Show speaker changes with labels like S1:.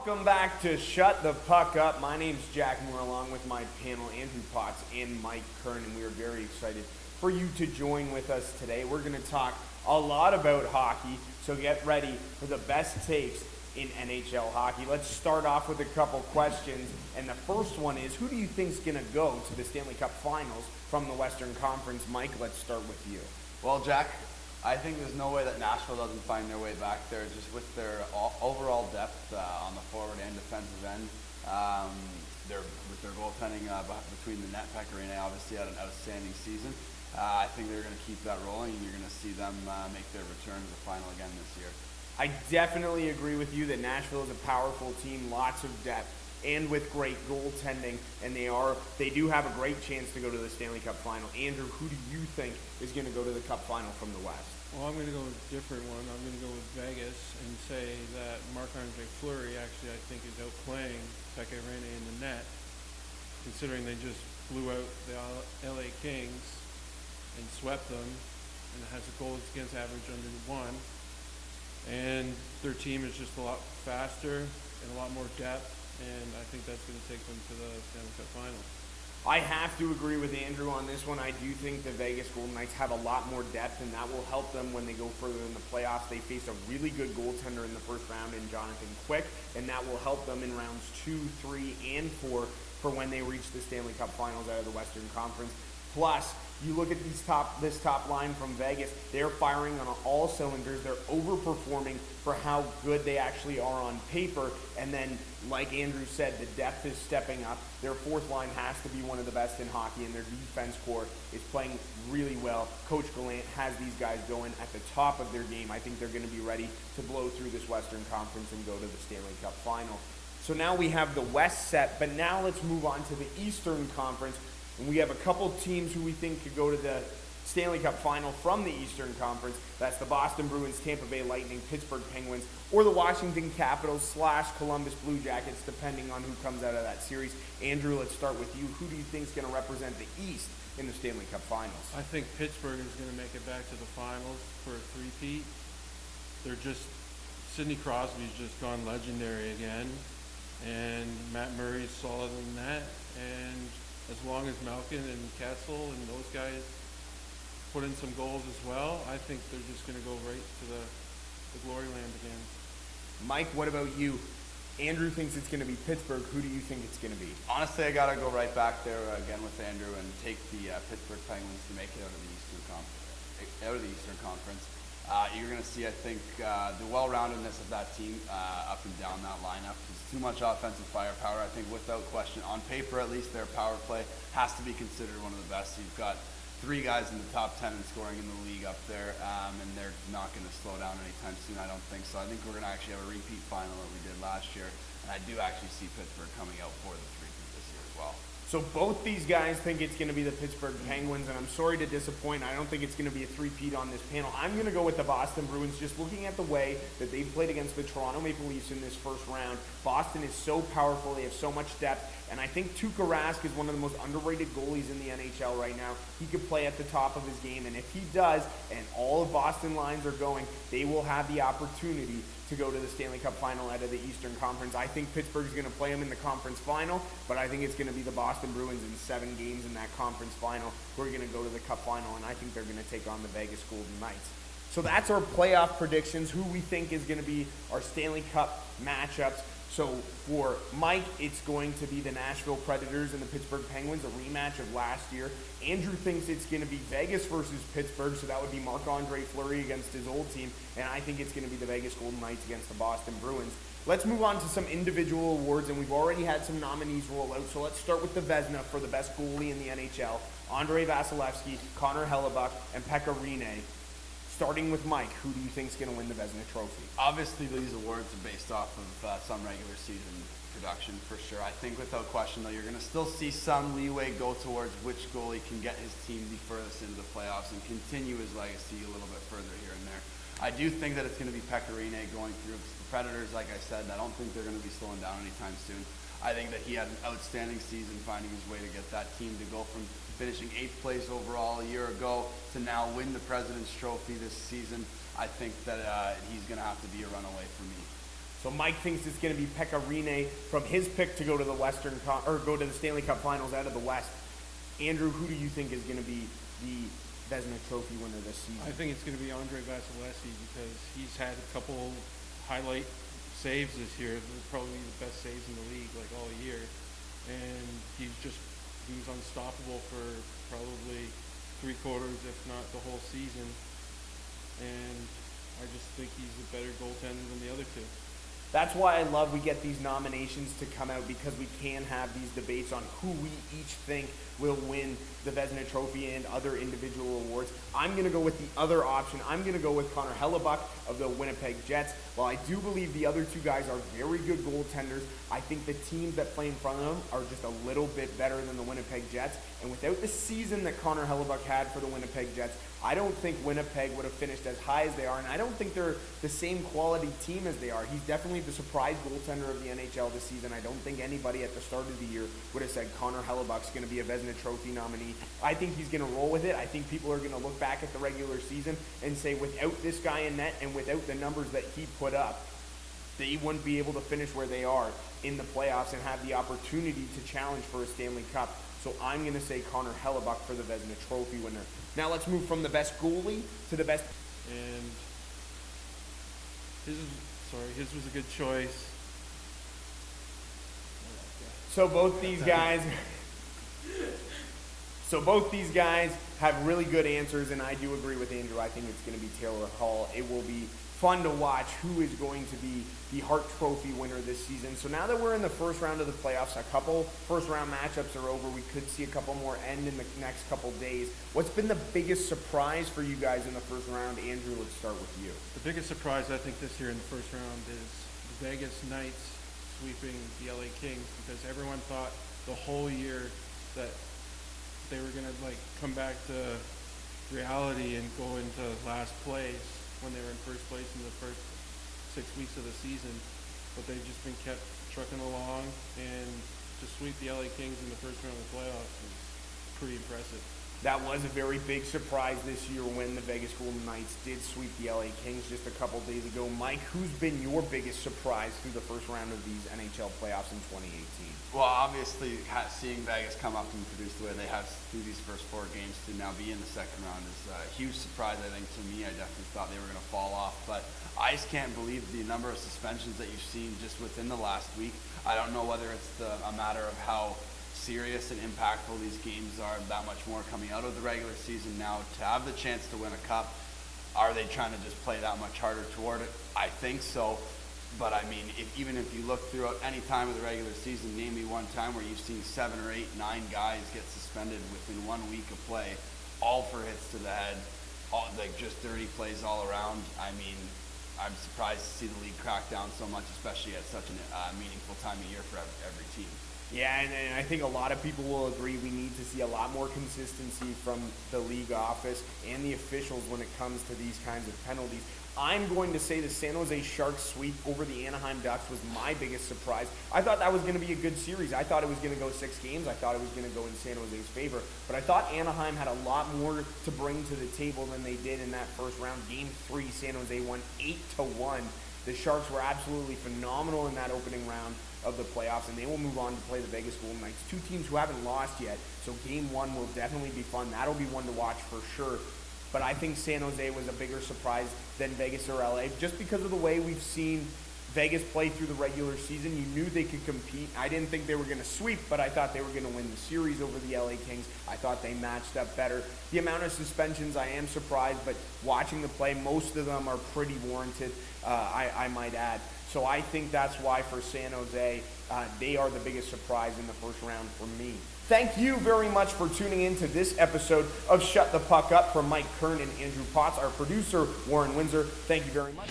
S1: Welcome back to Shut the Puck Up. My name's Jack Moore along with my panel Andrew Potts and Mike Kern, and we are very excited for you to join with us today. We're going to talk a lot about hockey, so get ready for the best takes in NHL hockey. Let's start off with a couple questions, and the first one is, who do you think is going to go to the Stanley Cup Finals from the Western Conference? Mike, let's start with you.
S2: Well, Jack, I think there's no way that Nashville doesn't find their way back there, just with their overall depth on the forward and defensive end. With their goaltending between the net, Pecorine obviously had an outstanding season. I think they're going to keep that rolling, and you're going to see them make their return to the final again this year.
S1: I definitely agree with you that Nashville is a powerful team, lots of depth, and with great goaltending, and they do have a great chance to go to the Stanley Cup Final. Andrew, who do you think is going to go to the Cup Final from the West?
S3: Well, I'm going to go with a different one. I'm going to go with Vegas and say that Marc-Andre Fleury actually, I think, is outplaying Pekka Rinne in the net, considering they just blew out the LA Kings and swept them, and it has a goals against average under 1. And their team is just a lot faster and a lot more depth, and I think that's going to take them to the Stanley Cup Final.
S1: I have to agree with Andrew on this one. I do think the Vegas Golden Knights have a lot more depth, and that will help them when they go further in the playoffs. They face a really good goaltender in the first round in Jonathan Quick, and that will help them in rounds 2, 3, and 4 for when they reach the Stanley Cup Finals out of the Western Conference. Plus, you look at this top line from Vegas, they're firing on all cylinders. They're overperforming for how good they actually are on paper. And then, like Andrew said, the depth is stepping up. Their fourth line has to be one of the best in hockey, and their defense core is playing really well. Coach Gallant has these guys going at the top of their game. I think they're going to be ready to blow through this Western Conference and go to the Stanley Cup Final. So now we have the West set, but now let's move on to the Eastern Conference. And we have a couple teams who we think could go to the Stanley Cup Final from the Eastern Conference. That's the Boston Bruins, Tampa Bay Lightning, Pittsburgh Penguins, or the Washington Capitals / Columbus Blue Jackets, depending on who comes out of that series. Andrew, let's start with you. Who do you think is going to represent the East in the Stanley Cup Finals?
S3: I think Pittsburgh is going to make it back to the finals for a three-peat. Sidney Crosby's just gone legendary again, and Matt Murray's solid in that, and as long as Malkin and Kessel and those guys put in some goals as well, I think they're just going to go right to the glory land again.
S1: Mike, what about you? Andrew thinks it's going to be Pittsburgh. Who do you think it's going to be?
S2: Honestly, I got to go right back there again with Andrew and take the Pittsburgh Penguins to make it out of the Eastern Conference. You're going to see, I think, the well-roundedness of that team up and down that lineup. There's too much offensive firepower. I think without question, on paper at least, their power play has to be considered one of the best. You've got 3 guys in the top 10 in scoring in the league up there, and they're not going to slow down anytime soon, I don't think so. I think we're going to actually have a repeat final that we did last year, and I do actually see Pittsburgh coming out for the three-peat this year as well.
S1: So both these guys think it's going to be the Pittsburgh Penguins, and I'm sorry to disappoint. I don't think it's going to be a three-peat on this panel. I'm going to go with the Boston Bruins, just looking at the way that they've played against the Toronto Maple Leafs in this first round. Boston is so powerful. They have so much depth, and I think Tuukka Rask is one of the most underrated goalies in the NHL right now. He could play at the top of his game, and if he does, and all of Boston lines are going, they will have the opportunity to go to the Stanley Cup Final out of the Eastern Conference. I think Pittsburgh's going to play them in the conference final, but I think it's going to be the Boston Bruins in 7 games in that conference final who are going to go to the Cup Final, and I think they're going to take on the Vegas Golden Knights. So that's our playoff predictions, who we think is going to be our Stanley Cup matchups. So for Mike, it's going to be the Nashville Predators and the Pittsburgh Penguins, a rematch of last year. Andrew thinks it's going to be Vegas versus Pittsburgh, so that would be Marc-Andre Fleury against his old team. And I think it's going to be the Vegas Golden Knights against the Boston Bruins. Let's move on to some individual awards, and we've already had some nominees roll out. So let's start with the Vezina for the best goalie in the NHL. Andrei Vasilevsky, Connor Hellebuyck, and Pekka Rinne. Starting with Mike, who do you think is going to win the Vezina Trophy?
S2: Obviously, these awards are based off of some regular season production for sure. I think without question, though, you're going to still see some leeway go towards which goalie can get his team the furthest into the playoffs and continue his legacy a little bit further here and there. I do think that it's going to be Pekka Rinne going through. The Predators, like I said, I don't think they're going to be slowing down anytime soon. I think that he had an outstanding season finding his way to get that team to go from finishing 8th place overall a year ago to now win the President's Trophy this season. I think that he's going to have to be a runaway for me.
S1: So Mike thinks it's going to be Pekka Rinne from his pick to go to the go to the Stanley Cup Finals out of the West. Andrew, who do you think is going to be the Vezina Trophy winner this season?
S3: I think it's going to be Andre Vasilevsky because he's had a couple highlight saves this year. They're probably the best saves in the league, like all year. And he was unstoppable for probably 3/4, if not the whole season. And I just think he's a better goaltender than the other two.
S1: That's why I love we get these nominations to come out, because we can have these debates on who we each think will win the Vezina Trophy and other individual awards. I'm going to go with the other option. I'm going to go with Connor Hellebuck of the Winnipeg Jets. While I do believe the other two guys are very good goaltenders, I think the teams that play in front of them are just a little bit better than the Winnipeg Jets. And without the season that Connor Hellebuck had for the Winnipeg Jets, I don't think Winnipeg would have finished as high as they are, and I don't think they're the same quality team as they are. He's definitely the surprise goaltender of the NHL this season. I don't think anybody at the start of the year would have said Connor Hellebuck's going to be a Vezina Trophy nominee. I think he's going to roll with it. I think people are going to look back at the regular season and say without this guy in net and without the numbers that he put up, they wouldn't be able to finish where they are in the playoffs and have the opportunity to challenge for a Stanley Cup. So I'm going to say Connor Hellebuck for the Vezina Trophy winner. Now let's move from the best goalie to the best.
S3: And his was a good choice.
S1: So both these guys have really good answers, and I do agree with Andrew. I think it's going to be Taylor Hall. It will be fun to watch who is going to be the Hart Trophy winner this season. So now that we're in the first round of the playoffs, a couple first round matchups are over. We could see a couple more end in the next couple days. What's been the biggest surprise for you guys in the first round? Andrew, let's start with you.
S3: The biggest surprise I think this year in the first round is the Vegas Knights sweeping the LA Kings, because everyone thought the whole year that they were going to come back to reality and go into last place when they were in first place in the first 6 weeks of the season, but they've just been kept trucking along, and to sweep the LA Kings in the first round of the playoffs is pretty impressive.
S1: That was a very big surprise this year when the Vegas Golden Knights did sweep the LA Kings just a couple days ago. Mike, who's been your biggest surprise through the first round of these NHL playoffs in 2018?
S2: Well, obviously, seeing Vegas come up and produce the way they have through these first 4 games to now be in the second round is a huge surprise, I think, to me. I definitely thought they were going to fall off, but I just can't believe the number of suspensions that you've seen just within the last week. I don't know whether it's a matter of how serious and impactful these games are, that much more coming out of the regular season now to have the chance to win a cup. Are they trying to just play that much harder toward it? I think so. But I mean, even if you look throughout any time of the regular season, name me one time where you've seen 7 or 8, 9 guys get suspended within 1 week of play, all for hits to the head, all, just dirty plays all around. I mean, I'm surprised to see the league crack down so much, especially at such a meaningful time of year for every team.
S1: Yeah, and I think a lot of people will agree we need to see a lot more consistency from the league office and the officials when it comes to these kinds of penalties. I'm going to say the San Jose Sharks sweep over the Anaheim Ducks was my biggest surprise. I thought that was going to be a good series. I thought it was going to go 6 games. I thought it was going to go in San Jose's favor. But I thought Anaheim had a lot more to bring to the table than they did in that first round. Game 3, San Jose won 8-1. The Sharks were absolutely phenomenal in that opening round of the playoffs, and they will move on to play the Vegas Golden Knights, 2 teams who haven't lost yet. So game 1 will definitely be fun. That'll be one to watch for sure. But I think San Jose was a bigger surprise than Vegas or LA, just because of the way we've seen Vegas play through the regular season. You knew they could compete. I didn't think they were going to sweep, but I thought they were going to win the series over the LA Kings. I thought they matched up better. The amount of suspensions, I am surprised, but watching the play, most of them are pretty warranted, I might add. So I think that's why for San Jose, they are the biggest surprise in the first round for me. Thank you very much for tuning in to this episode of Shut the Puck Up from Mike Kern and Andrew Potts, our producer, Warren Windsor. Thank you very much.